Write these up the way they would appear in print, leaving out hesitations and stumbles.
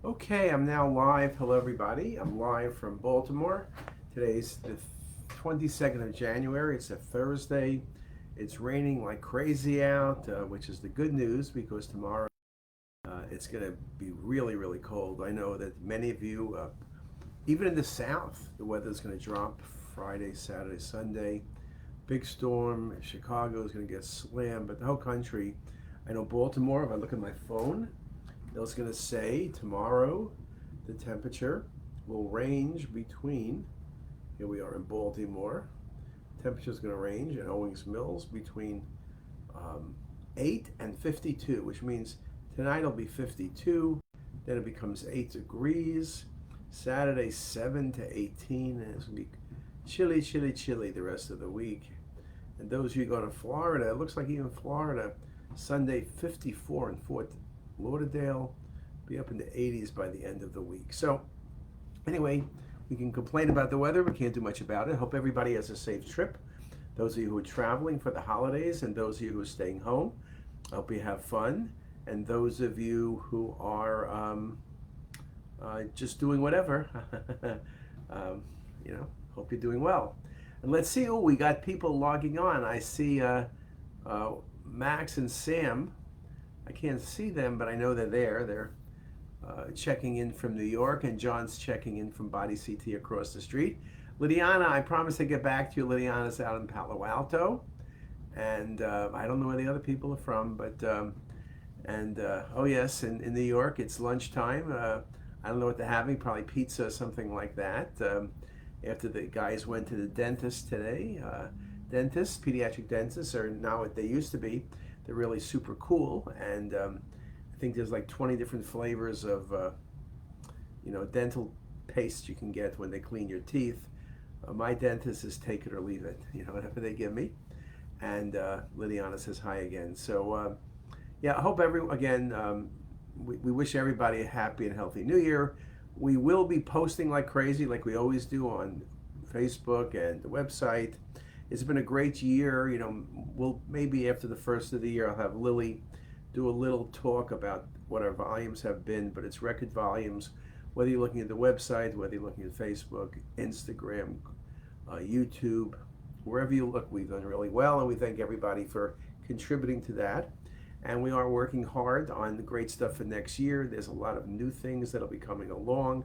Okay, I'm now live. Hello, everybody. I'm live from Baltimore. Today's the 22nd of January. It's a Thursday. It's raining like crazy out, which is the good news because tomorrow it's going to be really, really cold. I know that many of you, even in the South, the weather's going to drop Friday, Saturday, Sunday. Big storm. Chicago is going to get slammed, but the whole country. I know Baltimore, if I look at my phone, it's going to say tomorrow the temperature will range between, here we are in Baltimore, temperature is going to range in Owings Mills between 8 and 52, which means tonight it'll be 52, then it becomes 8 degrees, Saturday 7 to 18, and it's going to be chilly, chilly, chilly the rest of the week. And those of you go to Florida, it looks like even Florida, Sunday 54 in Fort Lauderdale, be up in the 80s by the end of the week. So anyway, we can complain about the weather. We can't do much about it. Hope everybody has a safe trip. Those of you who are traveling for the holidays and those of you who are staying home, I hope you have fun. And those of you who are just doing whatever, hope you're doing well. And let's see, we got people logging on. I see Max and Sam. I can't see them, but I know they're there. They're checking in from New York, and John's checking in from Body CT across the street. Lydiana, I promised to get back to you. Lydiana's out in Palo Alto, and I don't know where the other people are from, but oh yes, in New York it's lunchtime. I don't know what they're having, probably pizza or something like that. After the guys went to the dentist today, pediatric dentists are not what they used to be. They're really super cool, and I think there's like 20 different flavors of dental paste you can get when they clean your teeth. My dentist is take it or leave it, whatever they give me. And Lydiana says hi again. So yeah, I hope we wish everybody a happy and healthy New Year. We will be posting like crazy, like we always do on Facebook and the website. It's been a great year. We'll maybe after the first of the year, I'll have Lily do a little talk about what our volumes have been, but it's record volumes, whether you're looking at the website, whether you're looking at Facebook, Instagram, YouTube, wherever you look, we've done really well, and we thank everybody for contributing to that. And we are working hard on the great stuff for next year. There's a lot of new things that'll be coming along.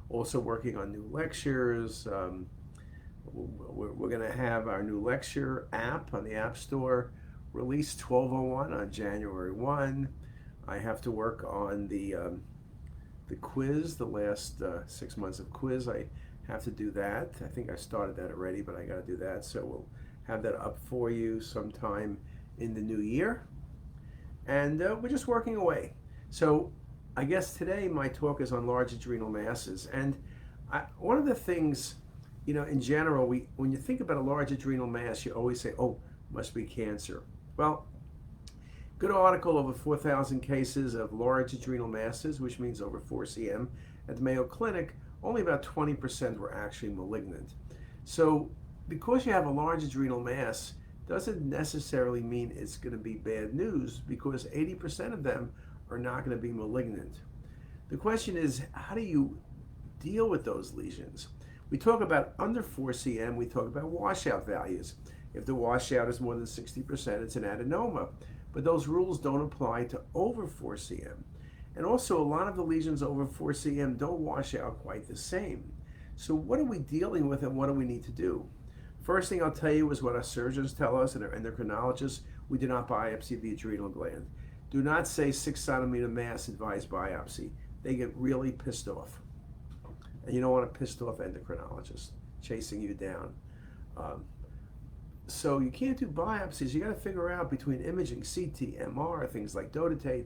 Also working on new lectures. We're going to have our new lecture app on the App Store released 12/01 on January 1. I have to work on the quiz, the last 6 months of quiz. I have to do that. I think I started that already, but I got to do that. So we'll have that up for you sometime in the new year. And we're just working away. So I guess today my talk is on large adrenal masses. And one of the things, in general, when you think about a large adrenal mass, you always say, oh, must be cancer. Well, good article, over 4,000 cases of large adrenal masses, which means over 4 cm. At the Mayo Clinic, only about 20% were actually malignant. So because you have a large adrenal mass, doesn't necessarily mean it's going to be bad news, because 80% of them are not going to be malignant. The question is, how do you deal with those lesions? We talk about under 4 cm, we talk about washout values. If the washout is more than 60%, it's an adenoma. But those rules don't apply to over 4 cm. And also, a lot of the lesions over 4 cm don't wash out quite the same. So what are we dealing with, and what do we need to do? First thing I'll tell you is what our surgeons tell us and our endocrinologists: we do not biopsy the adrenal gland. Do not say 6 centimeter mass, advise biopsy. They get really pissed off. And you don't want a pissed off endocrinologist chasing you down. So you can't do biopsies. You got to figure out between imaging, CT, MR, things like dotatate,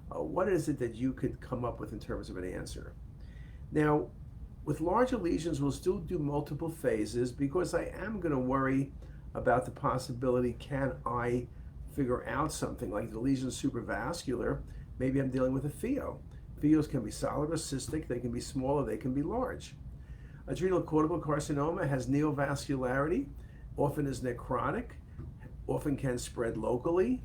what is it that you could come up with in terms of an answer. Now, with larger lesions, we'll still do multiple phases, because I am going to worry about the possibility, can I figure out something like the lesion supravascular? Maybe I'm dealing with a pheo. Pheos can be solid or cystic. They can be small or they can be large. Adrenal cortical carcinoma has neovascularity, often is necrotic, often can spread locally.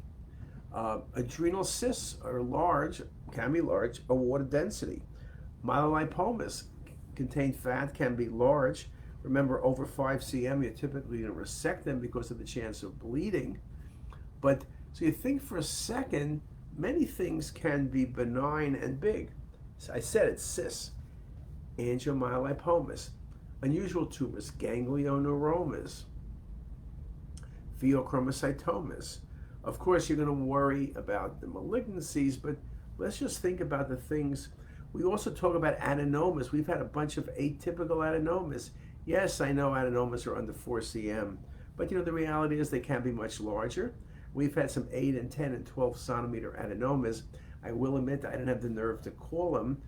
Adrenal cysts are large, can be large, or water density. Myelolipomas contain fat, can be large. Remember, over 5 cm, you're typically going to resect them because of the chance of bleeding. But so you think for a second, many things can be benign and big. So I said it's cysts, angiomyolipomas, unusual tumors, ganglioneuromas, pheochromocytomas. Of course, you're going to worry about the malignancies, but let's just think about the things. We also talk about adenomas. We've had a bunch of atypical adenomas. Yes, I know adenomas are under 4 cm, but the reality is they can be much larger. We've had some 8 and 10 and 12 centimeter adenomas. I will admit I didn't have the nerve to call them,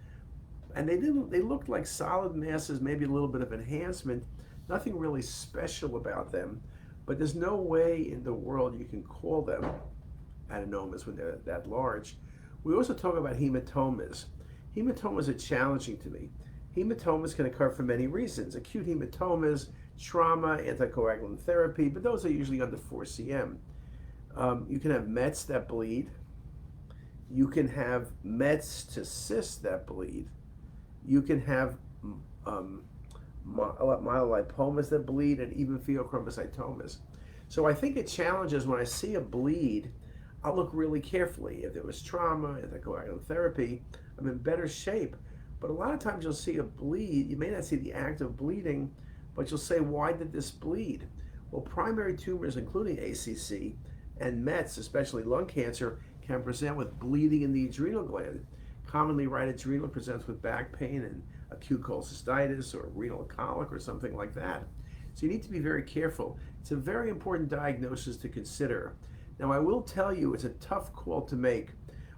and they looked like solid masses, maybe a little bit of enhancement, nothing really special about them. But there's no way in the world you can call them adenomas when they're that large. We also talk about hematomas. Hematomas are challenging to me. Hematomas can occur for many reasons. Acute hematomas, trauma, anticoagulant therapy, but those are usually under 4 cm. You can have Mets that bleed. You can have Mets to cysts that bleed. You can have myelolipomas that bleed, and even pheochromocytomas. So I think it challenges when I see a bleed, I'll look really carefully. If there was trauma, anticoagulant therapy, I'm in better shape. But a lot of times you'll see a bleed, you may not see the act of bleeding, but you'll say, why did this bleed? Well, primary tumors, including ACC and Mets, especially lung cancer, can present with bleeding in the adrenal gland. Commonly, right adrenal presents with back pain and acute cholecystitis or renal colic or something like that. So you need to be very careful. It's a very important diagnosis to consider. Now, I will tell you, it's a tough call to make.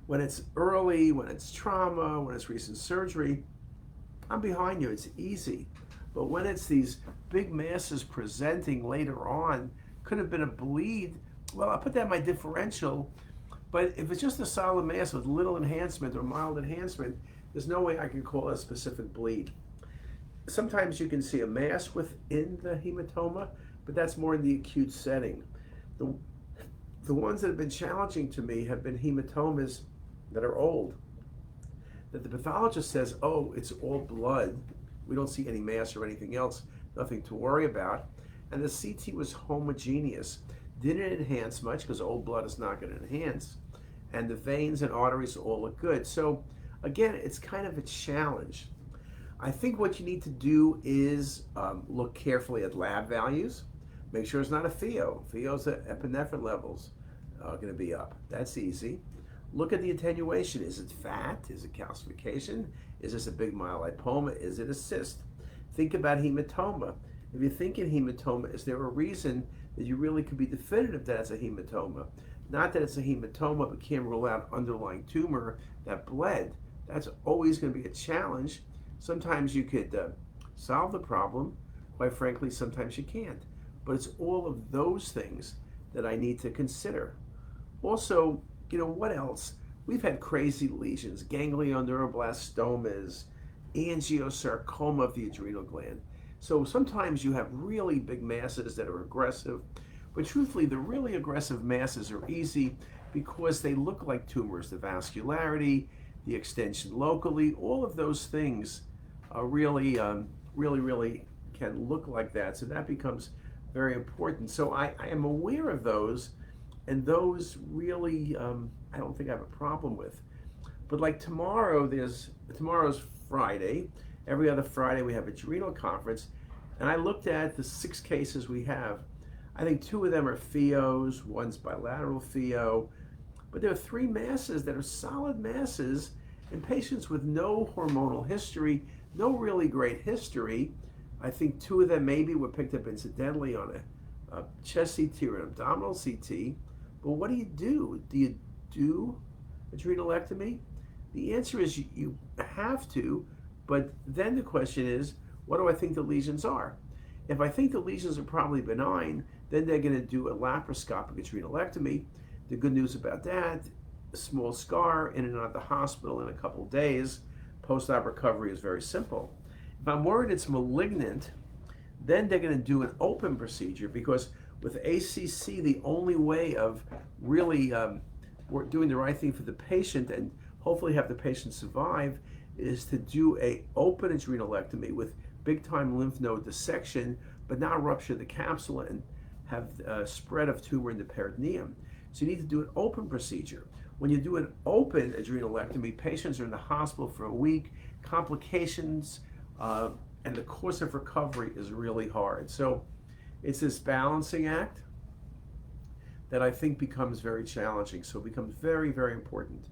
When it's early, when it's trauma, when it's recent surgery, I'm behind you, it's easy. But when it's these big masses presenting later on, could have been a bleed, well, I'll put that in my differential. But if it's just a solid mass with little enhancement or mild enhancement, there's no way I can call it a specific bleed. Sometimes you can see a mass within the hematoma, but that's more in the acute setting. The ones that have been challenging to me have been hematomas that are old, that the pathologist says, oh, it's all blood. We don't see any mass or anything else, nothing to worry about. And the CT was homogeneous. Didn't enhance much because old blood is not going to enhance. And the veins and arteries all look good. So again, it's kind of a challenge. I think what you need to do is look carefully at lab values. Make sure it's not a pheo. Pheo's epinephrine levels are going to be up. That's easy. Look at the attenuation. Is it fat? Is it calcification? Is this a big myelolipoma? Is it a cyst? Think about hematoma. If you're thinking hematoma, is there a reason that you really could be definitive that it's a hematoma? Not that it's a hematoma, but can't rule out underlying tumor that bled. That's always going to be a challenge. Sometimes you could solve the problem. Quite frankly, sometimes you can't. But it's all of those things that I need to consider. Also, what else? We've had crazy lesions, ganglioneuroblastomas, angiosarcoma of the adrenal gland. So sometimes you have really big masses that are aggressive, but truthfully, the really aggressive masses are easy because they look like tumors. The vascularity, the extension locally, all of those things are really can look like that. So that becomes very important. So I am aware of those, and those really I don't think I have a problem with. But like tomorrow's Friday. Every other Friday we have a adrenal conference, and I looked at the 6 cases we have. I think 2 of them are pheos, one's bilateral pheo, but there are 3 masses that are solid masses in patients with no hormonal history, no really great history. I think 2 of them maybe were picked up incidentally on a chest CT or an abdominal CT. But what do you do? Do you do adrenalectomy? The answer is you have to, but then the question is, what do I think the lesions are? If I think the lesions are probably benign, then they're going to do a laparoscopic adrenalectomy. The good news about that, a small scar, in and out of the hospital in a couple of days. Post-op recovery is very simple. If I'm worried it's malignant, then they're going to do an open procedure, because with ACC, the only way of really doing the right thing for the patient and hopefully have the patient survive is to do a open adrenalectomy with big time lymph node dissection, but not rupture the capsule and have spread of tumor in the peritoneum. So you need to do an open procedure. When you do an open adrenalectomy, patients are in the hospital for a week, complications, and the course of recovery is really hard. So it's this balancing act that I think becomes very challenging. So it becomes very, very important.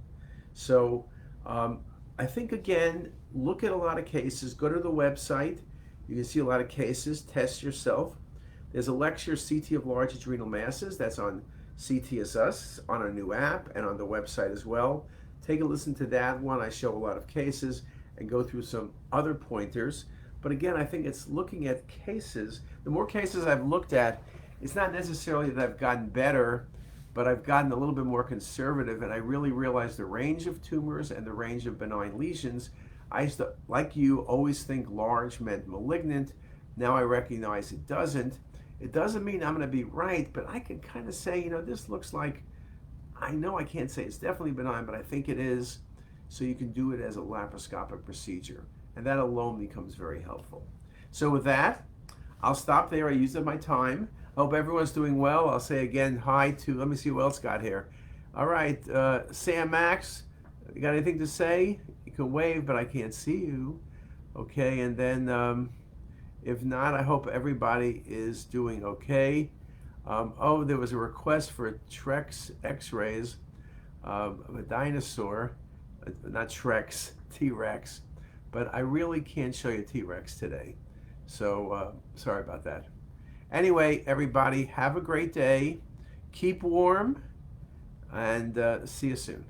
So I think, again, look at a lot of cases, go to the website. You can see a lot of cases, test yourself. There's a lecture, CT of large adrenal masses, that's on CTisus, on our new app and on the website as well. Take a listen to that one. I show a lot of cases and go through some other pointers. But again, I think it's looking at cases. The more cases I've looked at, it's not necessarily that I've gotten better, but I've gotten a little bit more conservative, and I really realized the range of tumors and the range of benign lesions. I used to, like you, always think large meant malignant. Now I recognize it doesn't. It doesn't mean I'm going to be right, but I can kind of say, you know, this looks like, I know I can't say it's definitely benign, but I think it is. So you can do it as a laparoscopic procedure, and that alone becomes very helpful. So with that, I'll stop there. I used up my time. Hope everyone's doing well. I'll say again hi to, let me see who else got here. All right, Sam Max, you got anything to say? You can wave, but I can't see you. Okay, and then if not, I hope everybody is doing okay. Oh, there was a request for Trex x-rays of a dinosaur, not Trex, T-Rex, but I really can't show you T-Rex today. So sorry about that. Anyway, everybody, have a great day. Keep warm, and see you soon.